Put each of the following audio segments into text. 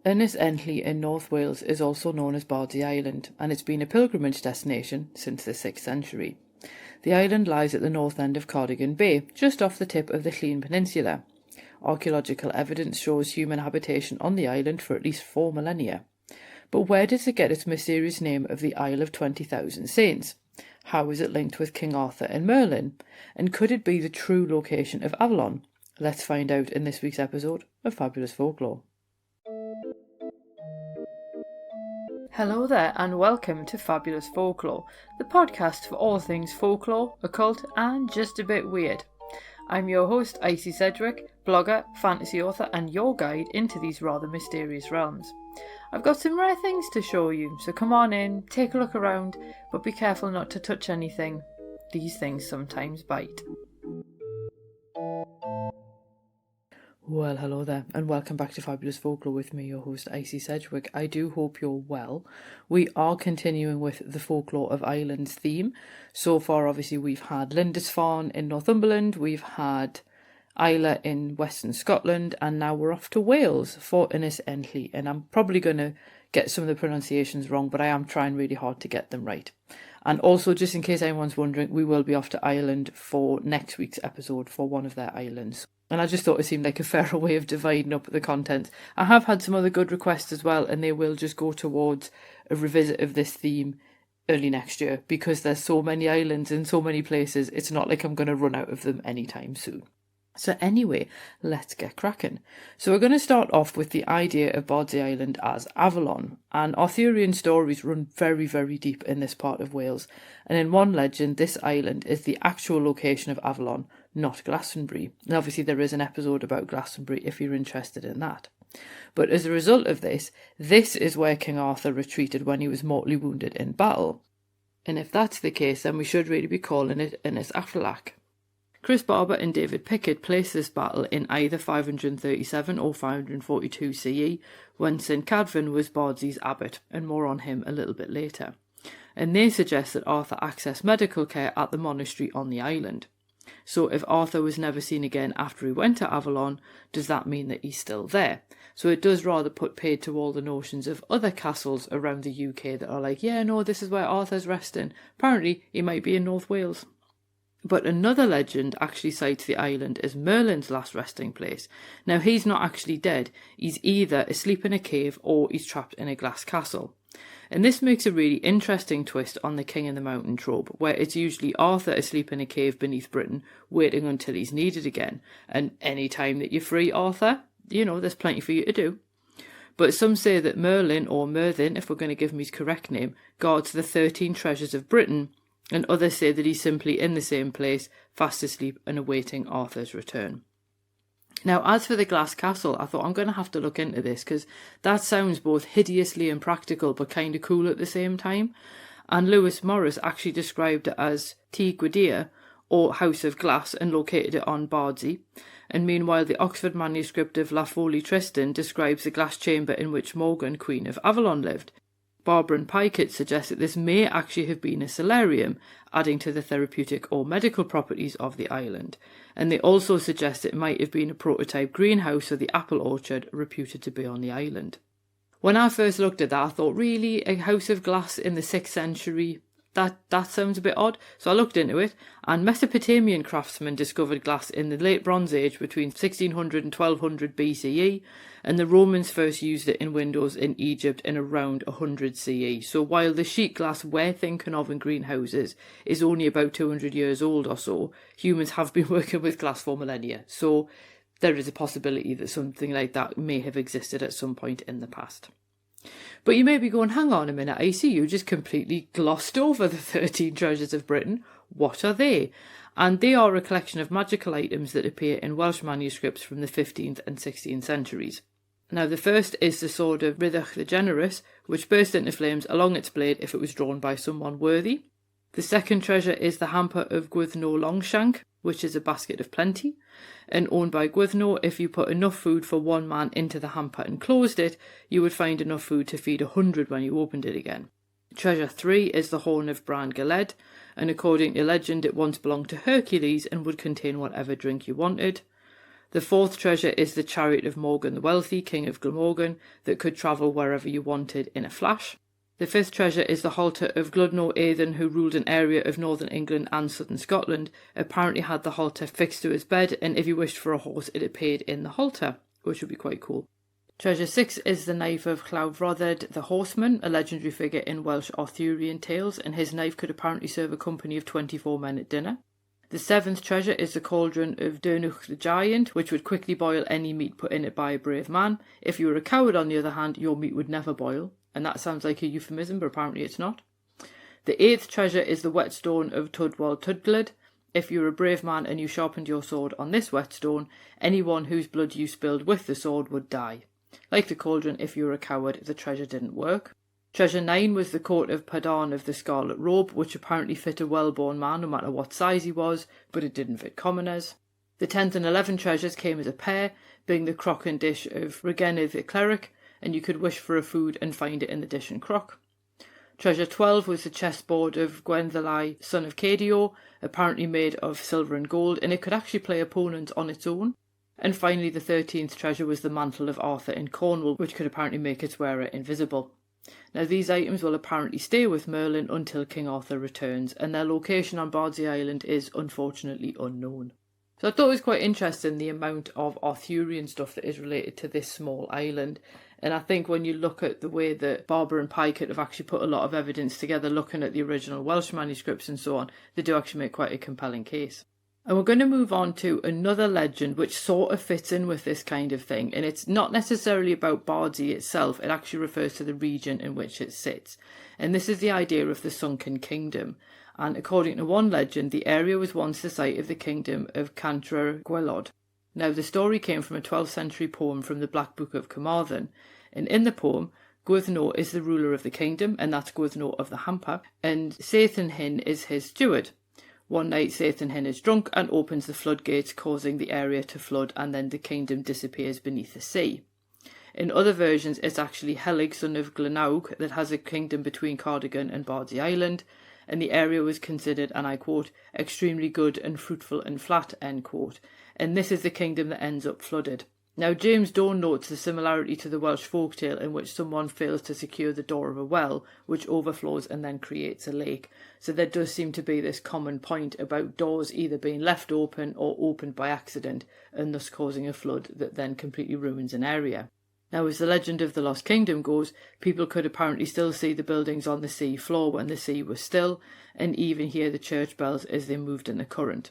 Ynys Enlli in North Wales is also known as Bardsey Island, and it's been a pilgrimage destination since the 6th century. The island lies at the north end of Cardigan Bay, just off the tip of the Llŷn peninsula. Archaeological evidence shows human habitation on the island for at least 4 millennia. But where does it get its mysterious name of the Isle of 20,000 Saints? How is it linked with King Arthur and Merlin? And could it be the true location of Avalon? Let's find out in this week's episode of Fabulous Folklore. Hello there and welcome to Fabulous Folklore, the podcast for all things folklore, occult and just a bit weird. I'm your host Icy Sedgwick, blogger, fantasy author and your guide into these rather mysterious realms. I've got some rare things to show you, so come on in, take a look around, but be careful not to touch anything. These things sometimes bite. Well, hello there, and welcome back to Fabulous Folklore with me, your host, Icy Sedgwick. I do hope you're well. We are continuing with the Folklore of Islands theme. So far, obviously, we've had Lindisfarne in Northumberland, we've had Islay in Western Scotland, and now we're off to Wales for Ynys Enlli. And I'm probably going to get some of the pronunciations wrong, but I am trying really hard to get them right. And also, just in case anyone's wondering, we will be off to Ireland for next week's episode for one of their islands. And I just thought it seemed like a fairer way of dividing up the content. I have had some other good requests as well, and they will just go towards a revisit of this theme early next year, because there's so many islands in so many places, it's not like I'm going to run out of them anytime soon. So anyway, let's get cracking. So we're going to start off with the idea of Bardsey Island as Avalon, and Arthurian stories run very, very deep in this part of Wales, and in one legend this island is the actual location of Avalon, not Glastonbury. And obviously there is an episode about Glastonbury if you're interested in that. But as a result of this is where King Arthur retreated when he was mortally wounded in battle. And if that's the case, then we should really be calling it Ynys Enlli. Chris Barber and David Pickett placed this battle in either 537 or 542 CE, when St Cadfan was Bardsey's abbot, and more on him a little bit later. And they suggest that Arthur accessed medical care at the monastery on the island. So if Arthur was never seen again after he went to Avalon, does that mean that he's still there? So it does rather put paid to all the notions of other castles around the UK that are like, yeah, no, this is where Arthur's resting. Apparently, he might be in North Wales. But another legend actually cites the island as Merlin's last resting place. Now, he's not actually dead. He's either asleep in a cave or he's trapped in a glass castle. And this makes a really interesting twist on the King in the Mountain trope, where it's usually Arthur asleep in a cave beneath Britain, waiting until he's needed again. And any time that you're free, Arthur, you know, there's plenty for you to do. But some say that Merlin, or Merlin, if we're going to give him his correct name, guards the 13 treasures of Britain, and others say that he's simply in the same place, fast asleep and awaiting Arthur's return. Now, as for the glass castle, I thought I'm going to have to look into this, because that sounds both hideously impractical but kind of cool at the same time. And Lewis Morris actually described it as Tŷ Gwydir, or House of Glass, and located it on Bardsey. And meanwhile, the Oxford manuscript of La Folie Tristan describes the glass chamber in which Morgan, Queen of Avalon, lived. Barber and Pikett suggest that this may actually have been a solarium, adding to the therapeutic or medical properties of the island. And they also suggest it might have been a prototype greenhouse or the apple orchard reputed to be on the island. When I first looked at that, I thought, really, a house of glass in the 6th century? That sounds a bit odd. So I looked into it, and Mesopotamian craftsmen discovered glass in the late Bronze Age between 1600 and 1200 BCE, and the Romans first used it in windows in Egypt in around 100 CE. So while the sheet glass we're thinking of in greenhouses is only about 200 years old or so, humans have been working with glass for millennia. So there is a possibility that something like that may have existed at some point in the past. But you may be going, hang on a minute, I see you just completely glossed over the 13 treasures of Britain. What are they? And they are a collection of magical items that appear in Welsh manuscripts from the 15th and 16th centuries. Now, the first is the sword of Rhydderch the Generous, which burst into flames along its blade if it was drawn by someone worthy. The second treasure is the hamper of Gwyddno Longshank, which is a basket of plenty, and owned by Gwyddno. If you put enough food for one man into the hamper and closed it, you would find enough food to feed 100 when you opened it again. Treasure 3 is the horn of Bran Galed, and according to legend it once belonged to Hercules and would contain whatever drink you wanted. The fourth treasure is the chariot of Morgan the Wealthy, King of Glamorgan, that could travel wherever you wanted in a flash. The fifth treasure is the halter of Gludno Aeddon, who ruled an area of northern England and southern Scotland. Apparently had the halter fixed to his bed, and if you wished for a horse, it appeared in the halter, which would be quite cool. Treasure 6 is the knife of Llawfrodded the Horseman, a legendary figure in Welsh Arthurian tales, and his knife could apparently serve a company of 24 men at dinner. The 7th treasure is the cauldron of Dyrnwch the Giant, which would quickly boil any meat put in it by a brave man. If you were a coward, on the other hand, your meat would never boil, and that sounds like a euphemism, but apparently it's not. The 8th treasure is the whetstone of Tudwal Tudglid. If you were a brave man and you sharpened your sword on this whetstone, anyone whose blood you spilled with the sword would die. Like the cauldron, if you were a coward, the treasure didn't work. Treasure 9 was the coat of Padan of the Scarlet Robe, which apparently fit a well-born man no matter what size he was, but it didn't fit commoners. The 10th and 11th treasures came as a pair, being the crock and dish of Regenydd the Cleric, and you could wish for a food and find it in the dish and crock. Treasure 12 was the chessboard of Gwenddolai, son of Cadio, apparently made of silver and gold, and it could actually play opponents on its own. And finally, the 13th treasure was the mantle of Arthur in Cornwall, which could apparently make its wearer invisible. Now, these items will apparently stay with Merlin until King Arthur returns, and their location on Bardsey Island is unfortunately unknown. So I thought it was quite interesting the amount of Arthurian stuff that is related to this small island. And I think when you look at the way that Barber and Pykett have actually put a lot of evidence together, looking at the original Welsh manuscripts and so on, they do actually make quite a compelling case. And we're going to move on to another legend which sort of fits in with this kind of thing. And it's not necessarily about Bardsey itself, it actually refers to the region in which it sits. And this is the idea of the sunken kingdom. And according to one legend, the area was once the site of the kingdom of Cantre'r Gwaelod. Now, the story came from a 12th century poem from the Black Book of Carmarthen. And in the poem, Gwyddno is the ruler of the kingdom, and that's Gwyddno of the Hamper, and Saethynhyn is his steward. One night, Saethynhyn is drunk and opens the floodgates, causing the area to flood, and then the kingdom disappears beneath the sea. In other versions, it's actually Helig, son of Glenawg, that has a kingdom between Cardigan and Bardsey Island, and the area was considered, and I quote, extremely good and fruitful and flat, end quote. And this is the kingdom that ends up flooded. Now, James Donne notes the similarity to the Welsh folktale in which someone fails to secure the door of a well, which overflows and then creates a lake. So there does seem to be this common point about doors either being left open or opened by accident, and thus causing a flood that then completely ruins an area. Now, as the legend of the Lost Kingdom goes, people could apparently still see the buildings on the sea floor when the sea was still, and even hear the church bells as they moved in the current.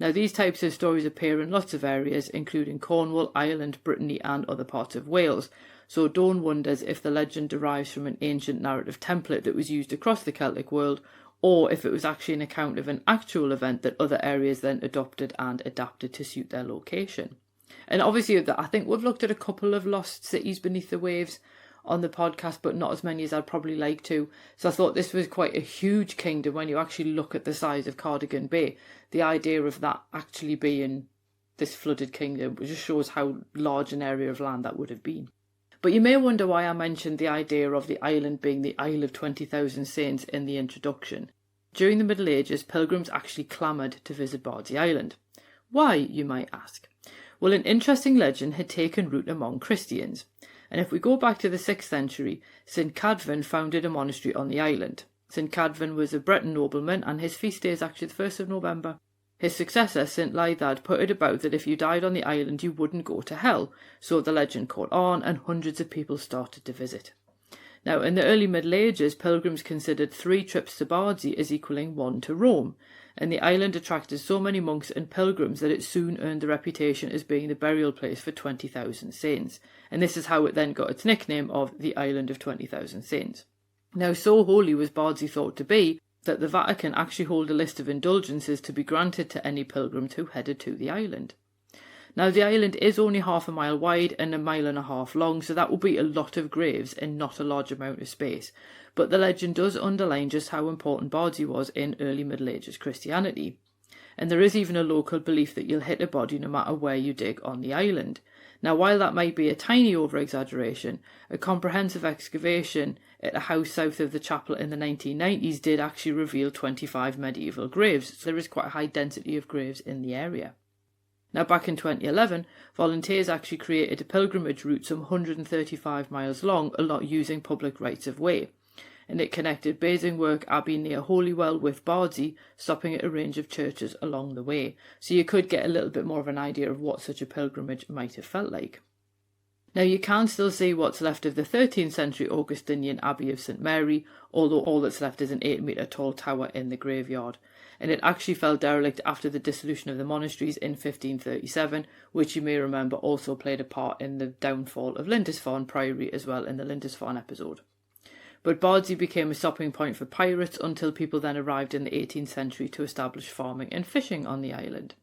Now, these types of stories appear in lots of areas, including Cornwall, Ireland, Brittany and other parts of Wales. So Donne wonders if the legend derives from an ancient narrative template that was used across the Celtic world, or if it was actually an account of an actual event that other areas then adopted and adapted to suit their location. And obviously, I think we've looked at a couple of lost cities beneath the waves on the podcast, but not as many as I'd probably like to. So I thought this was quite a huge kingdom when you actually look at the size of Cardigan Bay. The idea of that actually being this flooded kingdom just shows how large an area of land that would have been. But you may wonder why I mentioned the idea of the island being the Isle of 20,000 Saints in the introduction. During the Middle Ages, pilgrims actually clamoured to visit Bardsey Island. Why, you might ask? Well, an interesting legend had taken root among Christians. And if we go back to the 6th century, St Cadfan founded a monastery on the island. St Cadfan was a Breton nobleman, and his feast day is actually the 1st of November. His successor, St Llŷn, put it about that if you died on the island, you wouldn't go to hell. So the legend caught on, and hundreds of people started to visit. Now, in the early Middle Ages, pilgrims considered 3 trips to Bardsey as equalling 1 to Rome, and the island attracted so many monks and pilgrims that it soon earned the reputation as being the burial place for 20,000 saints, and this is how it then got its nickname of the Island of 20,000 Saints. Now, so holy was Bardsey thought to be that the Vatican actually hold a list of indulgences to be granted to any pilgrims who headed to the island. Now, the island is only half a mile wide and 1.5 miles long, so that will be a lot of graves in not a large amount of space. But the legend does underline just how important Bardsey was in early Middle Ages Christianity. And there is even a local belief that you'll hit a body no matter where you dig on the island. Now, while that might be a tiny over-exaggeration, a comprehensive excavation at a house south of the chapel in the 1990s did actually reveal 25 medieval graves, so there is quite a high density of graves in the area. Now, back in 2011, volunteers actually created a pilgrimage route some 135 miles long, a lot using public rights of way. And it connected Basingstoke Abbey near Holywell with Bardsey, stopping at a range of churches along the way. So you could get a little bit more of an idea of what such a pilgrimage might have felt like. Now, you can still see what's left of the 13th century Augustinian Abbey of St Mary, although all that's left is an 8-metre tall tower in the graveyard. And it actually fell derelict after the dissolution of the monasteries in 1537, which you may remember also played a part in the downfall of Lindisfarne Priory as well in the Lindisfarne episode. But Bardsey became a stopping point for pirates until people then arrived in the 18th century to establish farming and fishing on the island.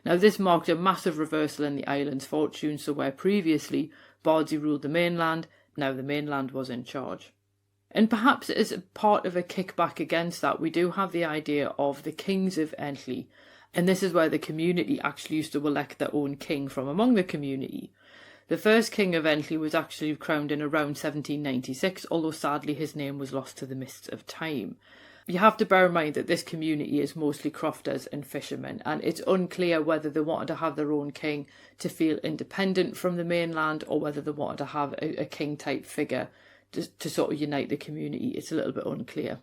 Now, this marked a massive reversal in the island's fortune, so where previously Bardsey ruled the mainland, now the mainland was in charge. And perhaps as part of a kickback against that, we do have the idea of the Kings of Enlli, and this is where the community actually used to elect their own king from among the community. The first King of Enlli was actually crowned in around 1796, although sadly his name was lost to the mists of time. You have to bear in mind that this community is mostly crofters and fishermen, and it's unclear whether they wanted to have their own king to feel independent from the mainland or whether they wanted to have a king-type figure to sort of unite the community. It's a little bit unclear.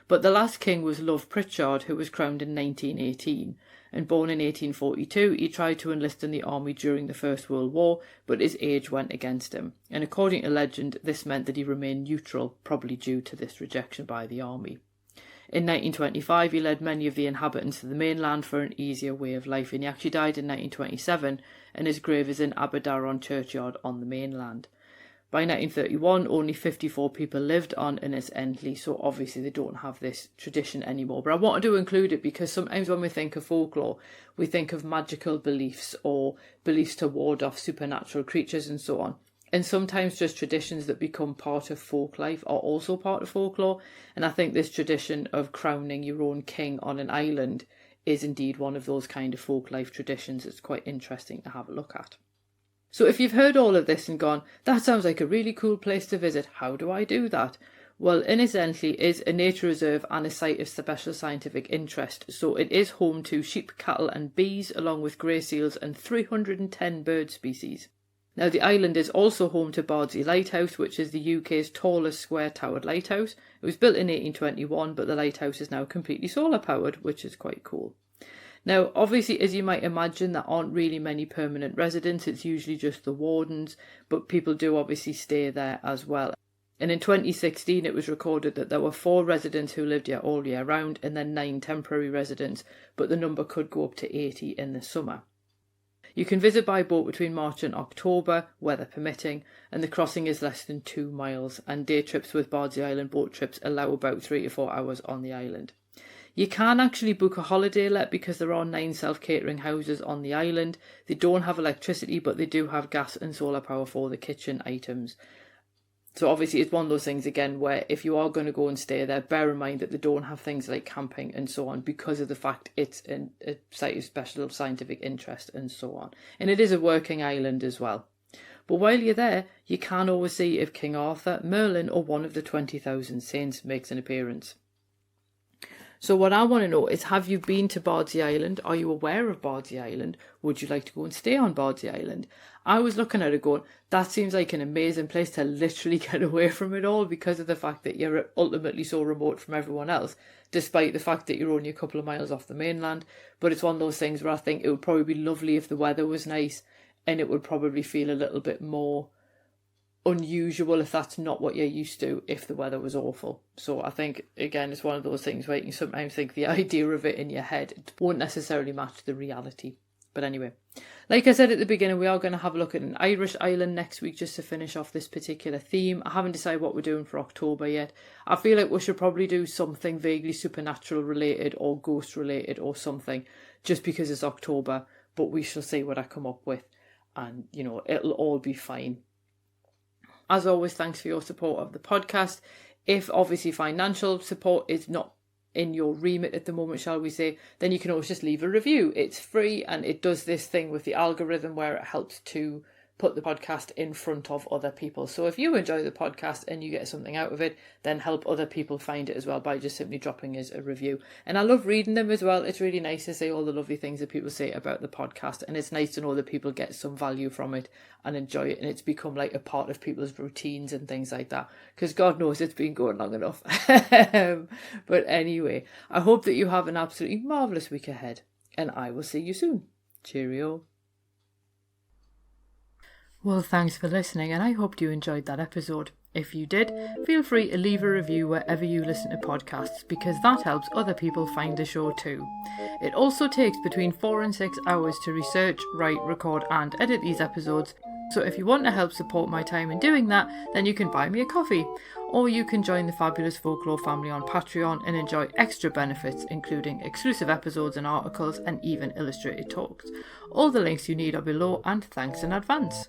But the last king was Love Pritchard, who was crowned in 1918. And born in 1842, he tried to enlist in the army during the First World War, but his age went against him. And according to legend, this meant that he remained neutral, probably due to this rejection by the army. In 1925, he led many of the inhabitants to the mainland for an easier way of life, and he actually died in 1927, and his grave is in Aberdaron churchyard on the mainland. By 1931, only 54 people lived on Ynys Enlli, so obviously they don't have this tradition anymore. But I wanted to include it because sometimes when we think of folklore, we think of magical beliefs or beliefs to ward off supernatural creatures and so on. And sometimes just traditions that become part of folk life are also part of folklore. And I think this tradition of crowning your own king on an island is indeed one of those kind of folk life traditions that's quite interesting to have a look at. So if you've heard all of this and gone, that sounds like a really cool place to visit, how do I do that? Well, Ynys Enlli is a nature reserve and a site of special scientific interest, so it is home to sheep, cattle and bees, along with grey seals and 310 bird species. Now, the island is also home to Bardsey Lighthouse, which is the UK's tallest square-towered lighthouse. It was built in 1821, but the lighthouse is now completely solar-powered, which is quite cool. Now, obviously, as you might imagine, there aren't really many permanent residents. It's usually just the wardens, but people do obviously stay there as well. And in 2016, it was recorded that there were 4 residents who lived here all year round and then 9 temporary residents, but the number could go up to 80 in the summer. You can visit by boat between March and October, weather permitting, and the crossing is less than 2 miles, and day trips with Bardsey Island boat trips allow about 3 to 4 hours on the island. You can actually book a holiday let because there are 9 self-catering houses on the island. They don't have electricity, but they do have gas and solar power for the kitchen items. So obviously it's one of those things again where if you are going to go and stay there, bear in mind that they don't have things like camping and so on because of the fact it's a site of special scientific interest and so on. And it is a working island as well. But while you're there, you can always see if King Arthur, Merlin or one of the 20,000 saints makes an appearance. So what I want to know is, have you been to Bardsey Island? Are you aware of Bardsey Island? Would you like to go and stay on Bardsey Island? I was looking at it going, that seems like an amazing place to literally get away from it all because of the fact that you're ultimately so remote from everyone else, despite the fact that you're only a couple of miles off the mainland. But it's one of those things where I think it would probably be lovely if the weather was nice, and it would probably feel a little bit more unusual if that's not what you're used to if the weather was awful. So I think, again, it's one of those things where you can sometimes think the idea of it in your head won't necessarily match the reality. But anyway, like I said at the beginning, we are going to have a look at an Irish island next week just to finish off this particular theme. I haven't decided what we're doing for October yet. I feel like we should probably do something vaguely supernatural related or ghost related or something just because it's October, but we shall see what I come up with, and you know, it'll all be fine. As always, thanks for your support of the podcast. If obviously financial support is not in your remit at the moment, shall we say, then you can always just leave a review. It's free and it does this thing with the algorithm where it helps to put the podcast in front of other people. So if you enjoy the podcast and you get something out of it, then help other people find it as well by just simply dropping us a review. And I love reading them as well. It's really nice to see all the lovely things that people say about the podcast, and it's nice to know that people get some value from it and enjoy it, and it's become like a part of people's routines and things like that, because God knows it's been going long enough. But anyway, I hope that you have an absolutely marvellous week ahead, and I will see you soon. Cheerio. Well, thanks for listening, and I hope you enjoyed that episode. If you did, feel free to leave a review wherever you listen to podcasts, because that helps other people find the show too. It also takes between 4 and 6 hours to research, write, record and edit these episodes, so if you want to help support my time in doing that, then you can buy me a coffee, or you can join the Fabulous Folklore family on Patreon and enjoy extra benefits, including exclusive episodes and articles and even illustrated talks. All the links you need are below, and thanks in advance.